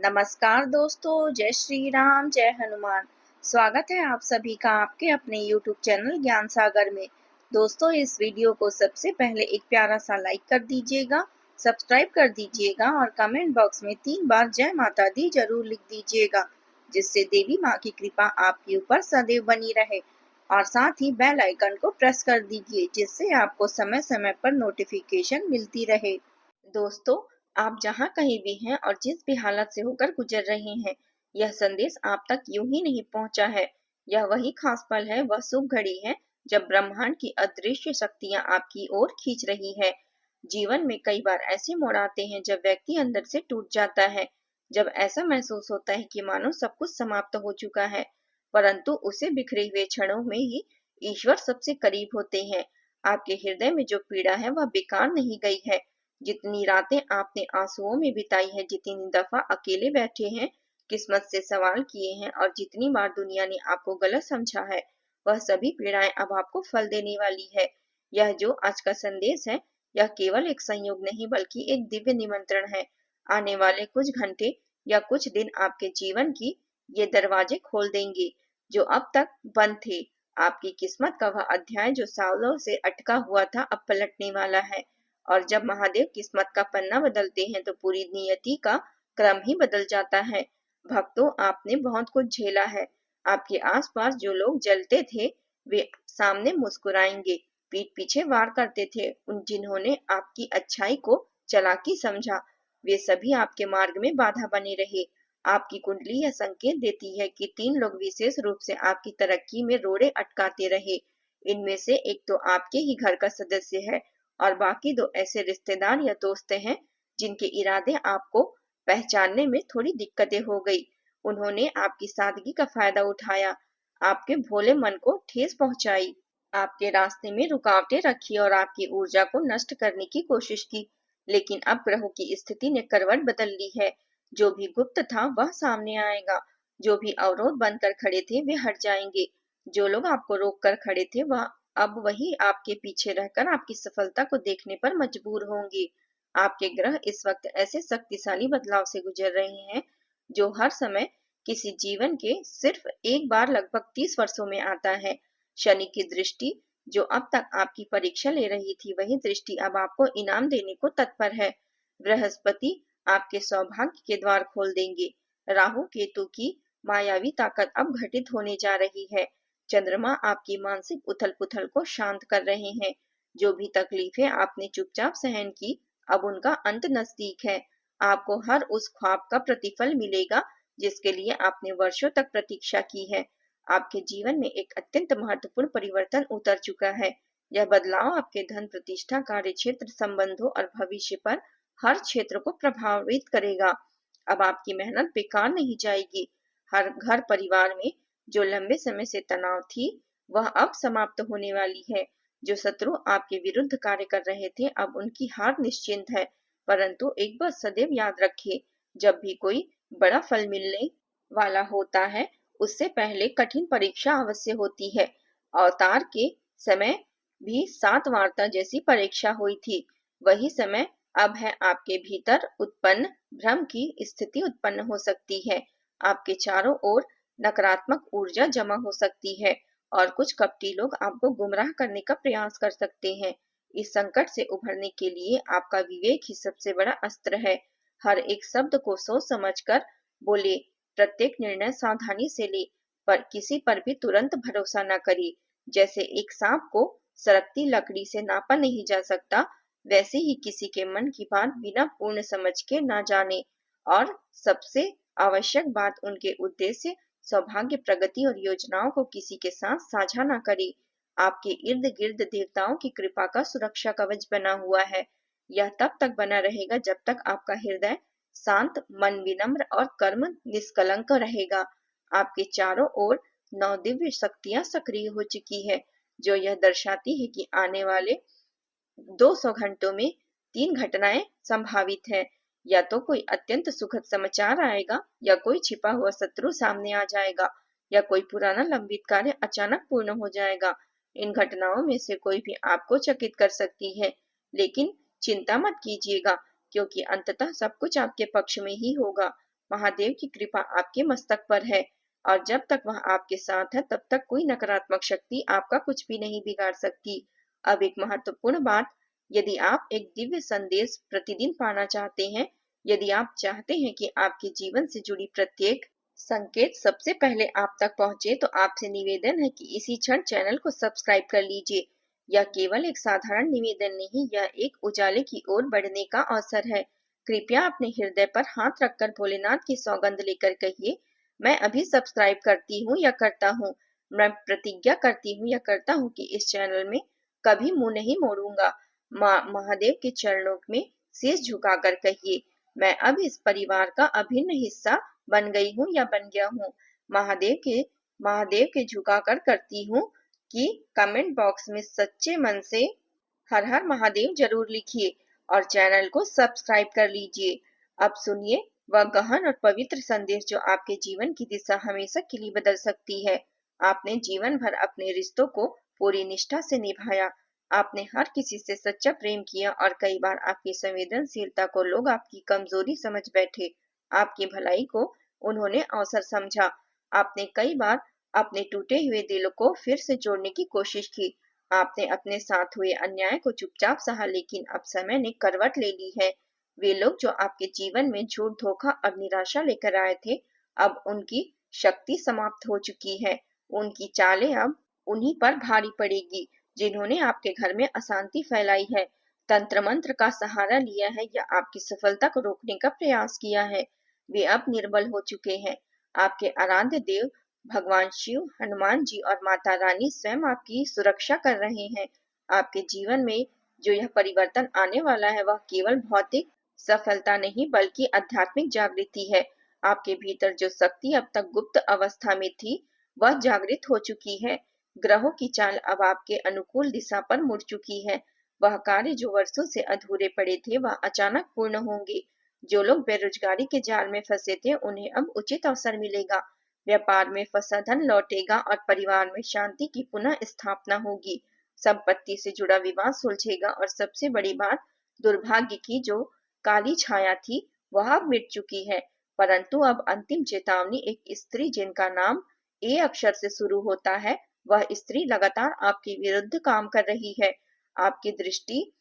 नमस्कार दोस्तों, जय श्री राम, जय हनुमान। स्वागत है आप सभी का आपके अपने YouTube चैनल ज्ञान सागर में। दोस्तों, इस वीडियो को सबसे पहले एक प्यारा सा लाइक कर दीजिएगा, सब्सक्राइब कर दीजिएगा और कमेंट बॉक्स में 3 बार जय माता दी जरूर लिख दीजिएगा, जिससे देवी माँ की कृपा आपके ऊपर सदैव बनी रहे। और साथ ही बेल आइकन को प्रेस कर दीजिए, जिससे आपको समय समय पर नोटिफिकेशन मिलती रहे। दोस्तों, आप जहाँ कहीं भी हैं और जिस भी हालत से होकर गुजर रहे हैं, यह संदेश आप तक यूं ही नहीं पहुंचा है। यह वही खास पल है, वह शुभ घड़ी है जब ब्रह्मांड की अदृश्य शक्तियां आपकी ओर खींच रही है। जीवन में कई बार ऐसे मोड़ आते हैं जब व्यक्ति अंदर से टूट जाता है, जब ऐसा महसूस होता है कि मानो सब कुछ समाप्त हो चुका है, परंतु उसे बिखरे हुए क्षणों में ही ईश्वर सबसे करीब होते हैं। आपके हृदय में जो पीड़ा है वह बेकार नहीं गई है। जितनी रातें आपने आंसुओं में बिताई है, जितनी दफा अकेले बैठे हैं, किस्मत से सवाल किए हैं और जितनी बार दुनिया ने आपको गलत समझा है, वह सभी पीड़ाएं अब आपको फल देने वाली है। यह जो आज का संदेश है, यह केवल एक संयोग नहीं बल्कि एक दिव्य निमंत्रण है। आने वाले कुछ घंटे या कुछ दिन आपके जीवन की ये दरवाजे खोल देंगे जो अब तक बंद थे। आपकी किस्मत का वह अध्याय जो सालों से अटका हुआ था, अब पलटने वाला है। और जब महादेव किस्मत का पन्ना बदलते हैं तो पूरी नियति का क्रम ही बदल जाता है। भक्तों, आपने बहुत कुछ झेला है। आपके आसपास जो लोग जलते थे, वे सामने मुस्कुराएंगे। पीठ पीछे वार करते थे, उन जिन्होंने आपकी अच्छाई को चालाकी समझा, वे सभी आपके मार्ग में बाधा बने रहे। आपकी कुंडली यह संकेत देती है कि 3 लोग विशेष रूप से आपकी तरक्की में रोड़े अटकाते रहे। इनमें से एक तो आपके ही घर का सदस्य है और बाकी 2 ऐसे रिश्तेदार या दोस्त हैं जिनके इरादे आपको पहचानने में थोड़ी दिक्कतें हो गई। उन्होंने आपकी सादगी का फायदा उठाया, आपके भोले मन को ठेस पहुंचाई, आपके रास्ते में रुकावटें रखी और आपकी ऊर्जा को नष्ट करने की कोशिश की। लेकिन अब ग्रहों की स्थिति ने करवट बदल ली है। जो भी गुप्त था वह सामने आएगा। जो भी अवरोध बनकर खड़े थे वे हट जाएंगे। जो लोग आपको रोक कर खड़े थे वह अब वही आपके पीछे रहकर आपकी सफलता को देखने पर मजबूर होंगे। आपके ग्रह इस वक्त ऐसे शक्तिशाली बदलाव से गुजर रहे हैं जो हर समय किसी जीवन के सिर्फ एक बार लगभग 30 वर्षों में आता है। शनि की दृष्टि जो अब तक आपकी परीक्षा ले रही थी, वही दृष्टि अब आपको इनाम देने को तत्पर है। बृहस्पति आपके सौभाग्य के द्वार खोल देंगे। राहु केतु की मायावी ताकत अब घटित होने जा रही है। चंद्रमा आपकी मानसिक उथल पुथल को शांत कर रहे हैं। जो भी तकलीफें आपने चुपचाप सहन की, अब उनका अंत नजदीक है। आपको हर उस ख्वाब का प्रतिफल मिलेगा जिसके लिए आपने वर्षों तक प्रतीक्षा की है। आपके जीवन में एक अत्यंत महत्वपूर्ण परिवर्तन उतर चुका है। यह बदलाव आपके धन, प्रतिष्ठा, कार्य क्षेत्र, संबंधों और भविष्य पर हर क्षेत्र को प्रभावित करेगा। अब आपकी मेहनत बेकार नहीं जाएगी। हर घर परिवार में जो लंबे समय से तनाव थी, वह अब समाप्त होने वाली है। जो शत्रु आपके विरुद्ध कार्य कर रहे थे, अब उनकी हार निश्चिंत है। परंतु एक बात सदैव याद रखिए, जब भी कोई बड़ा फल मिलने वाला होता है, उससे पहले कठिन परीक्षा अवश्य होती है। अवतार के समय भी 7 वार्ता जैसी परीक्षा हुई थी। वही समय अब है। आपके भीतर उत्पन्न भ्रम की स्थिति उत्पन्न हो सकती है। आपके चारों ओर नकारात्मक ऊर्जा जमा हो सकती है और कुछ कपटी लोग आपको गुमराह करने का प्रयास कर सकते हैं। इस संकट से उभरने के लिए आपका विवेक ही सबसे बड़ा अस्त्र है। हर एक शब्द को सोच समझकर बोले, प्रत्येक निर्णय सावधानी से ले, पर किसी पर भी तुरंत भरोसा न करे। जैसे एक सांप को सरकती लकड़ी से नापा नहीं जा सकता, वैसे ही किसी के मन की बात बिना पूर्ण समझ के ना जाने। और सबसे आवश्यक बात, उनके उद्देश्य, सौभाग्य, प्रगति और योजनाओं को किसी के साथ साझा ना करे। आपके इर्द गिर्द देवताओं की कृपा का सुरक्षा कवच बना हुआ है। यह तब तक बना रहेगा जब तक आपका हृदय शांत, मन विनम्र और कर्म निष्कलंक रहेगा। आपके चारों ओर 9 दिव्य शक्तियां सक्रिय हो चुकी है, जो यह दर्शाती है कि आने वाले 200 घंटों में 3 घटनाएं संभावित है। या तो कोई अत्यंत सुखद समाचार आएगा, या कोई छिपा हुआ शत्रु सामने आ जाएगा, या कोई पुराना लंबित कार्य अचानक पूर्ण हो जाएगा। इन घटनाओं में से कोई भी आपको चकित कर सकती है, लेकिन चिंता मत कीजिएगा, क्योंकि अंततः सब कुछ आपके पक्ष में ही होगा। महादेव की कृपा आपके मस्तक पर है और जब तक वह आपके साथ है तब तक कोई नकारात्मक शक्ति आपका कुछ भी नहीं बिगाड़ सकती। अब एक महत्वपूर्ण बात, यदि आप एक दिव्य संदेश प्रतिदिन पाना चाहते हैं, यदि आप चाहते हैं कि आपके जीवन से जुड़ी प्रत्येक संकेत सबसे पहले आप तक पहुंचे, तो आपसे निवेदन है कि इसी क्षण चैनल को सब्सक्राइब कर लीजिए। यह केवल एक साधारण निवेदन नहीं, यह एक उजाले की ओर बढ़ने का अवसर है। कृपया अपने हृदय पर हाथ रखकर भोलेनाथ की सौगंध लेकर कहिए, मैं अभी सब्सक्राइब करती हूँ या करता हूँ। मैं प्रतिज्ञा करती हूँ या करता हूँ कि इस चैनल में कभी मुंह नहीं मोड़ूंगा। महादेव के चरणों में शीश झुकाकर कहिए, मैं अब इस परिवार का अभिन्न हिस्सा बन गई हूँ या बन गया हूँ। महादेव के झुकाकर करती हूँ कि कमेंट बॉक्स में सच्चे मन से हर हर महादेव जरूर लिखिए और चैनल को सब्सक्राइब कर लीजिए। अब सुनिए वह गहन और पवित्र संदेश जो आपके जीवन की दिशा हमेशा के लिए बदल सकती है। आपने जीवन भर अपने रिश्तों को पूरी निष्ठा से निभाया। आपने हर किसी से सच्चा प्रेम किया और कई बार आपकी संवेदनशीलता को लोग आपकी कमजोरी समझ बैठे। आपकी भलाई को उन्होंने अवसर समझा। आपने कई बार अपने टूटे हुए दिलों को फिर से जोड़ने की कोशिश की। आपने अपने साथ हुए अन्याय को चुपचाप सहा, लेकिन अब समय ने करवट ले ली है। वे लोग जो आपके जीवन में झूठ, धोखा और निराशा लेकर आए थे, अब उनकी शक्ति समाप्त हो चुकी है। उनकी चालें अब उन्हीं पर भारी पड़ेगी जिन्होंने आपके घर में अशांति फैलाई है, तंत्र मंत्र का सहारा लिया है या आपकी सफलता को रोकने का प्रयास किया है। वे अब निर्बल हो चुके हैं। आपके आराध्य देव भगवान शिव, हनुमान जी और माता रानी स्वयं आपकी सुरक्षा कर रहे हैं। आपके जीवन में जो यह परिवर्तन आने वाला है, वह केवल भौतिक सफलता नहीं बल्कि आध्यात्मिक जागृति है। आपके भीतर जो शक्ति अब तक गुप्त अवस्था में थी, वह जागृत हो चुकी है। ग्रहों की चाल अब आपके अनुकूल दिशा पर मुड़ चुकी है। वह कार्य जो वर्षों से अधूरे पड़े थे, वह अचानक पूर्ण होंगे। जो लोग बेरोजगारी के जाल में फंसे थे, उन्हें अब उचित अवसर मिलेगा। व्यापार में फंसा धन लौटेगा और परिवार में शांति की पुनः स्थापना होगी। संपत्ति से जुड़ा विवाद सुलझेगा और सबसे बड़ी बात, दुर्भाग्य की जो काली छाया थी वह अब मिट चुकी है। परंतु अब अंतिम चेतावनी, एक स्त्री जिनका नाम ए अक्षर से शुरू होता है, वह स्त्री लगातार आपके विरुद्ध काम कर रही है। आपकी दृष्टि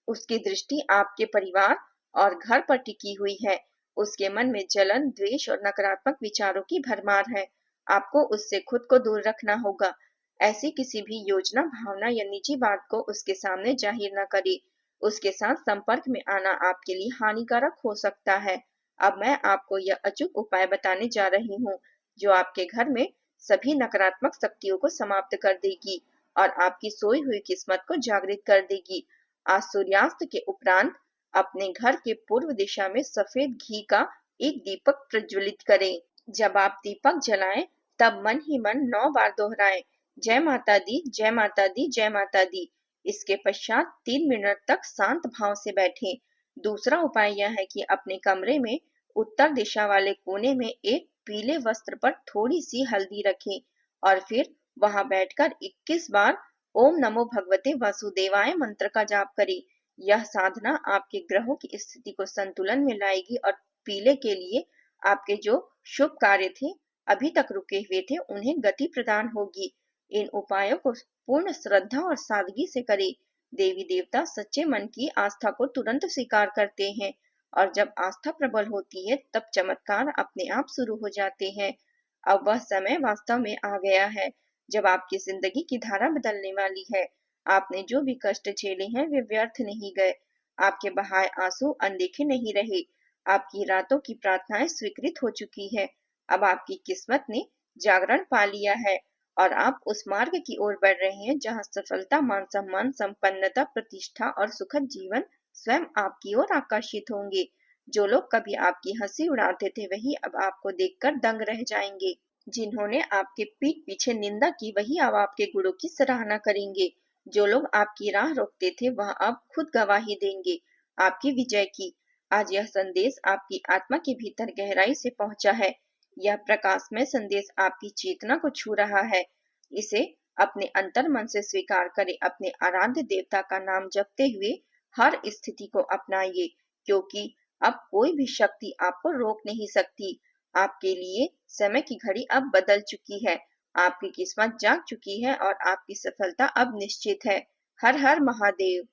उसकी दृष्टि आपके परिवार और घर पर टिकी हुई है। उसके मन में जलन, द्वेष और नकारात्मक विचारों की भरमार है। आपको उससे खुद को दूर रखना होगा। ऐसी किसी भी योजना, भावना या निजी बात को उसके सामने जाहिर न करें। उसके साथ संपर्क में आना आपके लिए हानिकारक हो सकता है। अब मैं आपको यह अचूक उपाय बताने जा रही हूँ जो आपके घर में सभी नकारात्मक शक्तियों को समाप्त कर देगी और आपकी सोई हुई किस्मत को जागृत कर देगी। आज सूर्यास्त के उपरांत अपने घर के पूर्व दिशा में सफेद घी का एक दीपक प्रज्वलित करें। जब आप दीपक जलाएं, तब मन ही मन 9 बार दोहराएं, जय माता दी, जय माता दी, जय माता दी। इसके पश्चात 3 मिनट तक शांत भाव से बैठें। दूसरा उपाय यह है कि अपने कमरे में उत्तर दिशा वाले कोने में एक पीले वस्त्र पर थोड़ी सी हल्दी रखें और फिर वहां बैठकर 21 बार ओम नमो भगवते वासुदेवाय मंत्र का जाप करें। यह साधना आपके ग्रहों की स्थिति को संतुलन में लाएगी और पीले के लिए आपके जो शुभ कार्य थे, अभी तक रुके हुए थे, उन्हें गति प्रदान होगी। इन उपायों को पूर्ण श्रद्धा और सादगी से करें। देवी देवता सच्चे मन की आस्था को तुरंत स्वीकार करते हैं और जब आस्था प्रबल होती है, तब चमत्कार अपने आप शुरू हो जाते हैं। अब वह समय वास्तव में आ गया है जब आपकी जिंदगी की धारा बदलने वाली है। आपने जो भी कष्ट झेले हैं, वे व्यर्थ नहीं गए। आपके बहाए आंसू अनदेखे नहीं रहे। आपकी रातों की प्रार्थनाएं स्वीकृत हो चुकी है। अब आपकी किस्मत ने जागरण पा लिया है और आप उस मार्ग की ओर बढ़ रहे हैं जहां सफलता, मान सम्मान, संपन्नता, प्रतिष्ठा और सुखद जीवन स्वयं आपकी ओर आकर्षित होंगे। जो लोग कभी आपकी हंसी उड़ाते थे, वही अब आपको देखकर दंग रह जाएंगे। जिन्होंने आपके पीठ पीछे निंदा की, वही अब आपके गुणों की सराहना करेंगे। जो लोग आपकी राह रोकते थे, वह अब खुद गवाही देंगे आपकी विजय की। आज यह संदेश आपकी आत्मा के भीतर गहराई से पहुंचा है। यह प्रकाशमय संदेश आपकी चेतना को छू रहा है। इसे अपने अंतर मन से स्वीकार करें। अपने आराध्य देवता का नाम जपते हुए हर स्थिति को अपनाइए, क्योंकि अब कोई भी शक्ति आपको रोक नहीं सकती। आपके लिए समय की घड़ी अब बदल चुकी है। आपकी किस्मत जाग चुकी है और आपकी सफलता अब निश्चित है। हर हर महादेव।